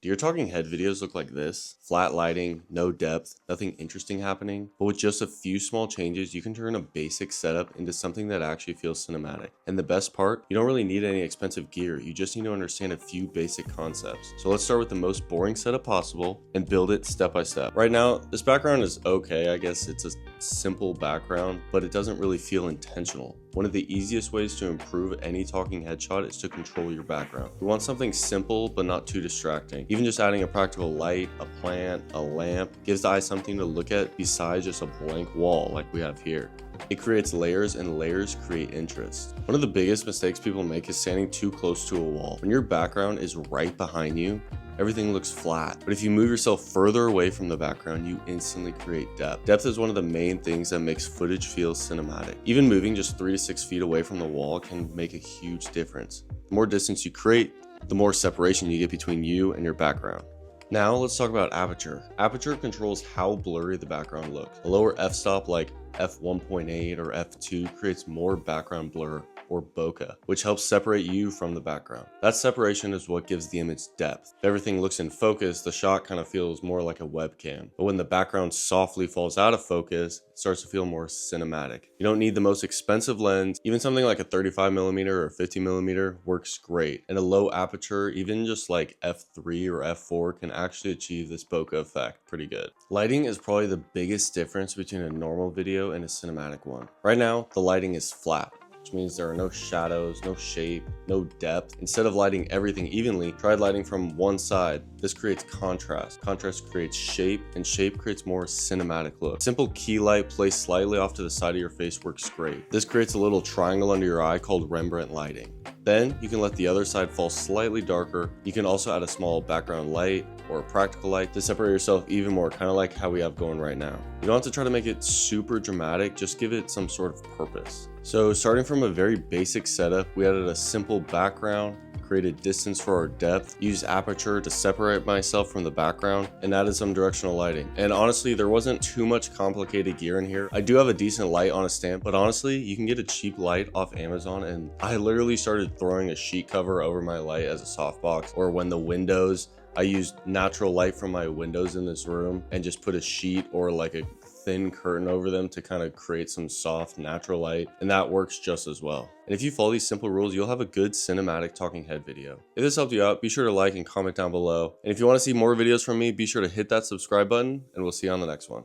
Do your talking head videos look like this? Flat lighting, no depth, nothing interesting happening? But with just a few small changes, you can turn a basic setup into something that actually feels cinematic. And the best part, you don't really need any expensive gear, you just need to understand a few basic concepts. So let's start with the most boring setup possible and build it step by step. Right now, this background is okay, I guess it's a simple background, but it doesn't really feel intentional. One of the easiest ways to improve any talking headshot is to control your background. We want something simple but not too distracting. Even just adding a practical light, a plant, a lamp gives the eye something to look at besides just a blank wall like we have here. It creates layers, and layers create interest. One of the biggest mistakes people make is standing too close to a wall. When your background is right behind you, everything looks flat. But if you move yourself further away from the background, you instantly create depth. Depth is one of the main things that makes footage feel cinematic. Even moving just 3 to 6 feet away from the wall can make a huge difference. The more distance you create, the more separation you get between you and your background. Now let's talk about aperture. Aperture controls how blurry the background looks. A lower f-stop like f1.8 or f2 creates more background blur, or bokeh, which helps separate you from the background. That separation is what gives the image depth. If everything looks in focus, the shot kind of feels more like a webcam. But when the background softly falls out of focus, it starts to feel more cinematic. You don't need the most expensive lens. Even something like a 35mm or 50mm works great. And a low aperture, even just like f3 or f4, can actually achieve this bokeh effect pretty good. Lighting is probably the biggest difference between a normal video and a cinematic one. Right now, the lighting is flat, which means there are no shadows, no shape, no depth. Instead of lighting everything evenly, try lighting from one side. This creates contrast. Contrast creates shape, and shape creates more cinematic look. Simple key light placed slightly off to the side of your face works great. This creates a little triangle under your eye called Rembrandt lighting. Then you can let the other side fall slightly darker. You can also add a small background light or a practical light to separate yourself even more, kind of like how we have going right now. You don't have to try to make it super dramatic, just give it some sort of purpose. So starting from a very basic setup, we added a simple background, created distance for our depth, used aperture to separate myself from the background, and added some directional lighting. And honestly, there wasn't too much complicated gear in here. I do have a decent light on a stand, but honestly, you can get a cheap light off Amazon, and I literally started throwing a sheet cover over my light as a softbox, or when the windows, I used natural light from my windows in this room and just put a sheet or like a thin curtain over them to kind of create some soft natural light, and that works just as well. And if you follow these simple rules, you'll have a good cinematic talking head video. If this helped you out, be sure to like and comment down below. And if you want to see more videos from me, be sure to hit that subscribe button, and we'll see you on the next one.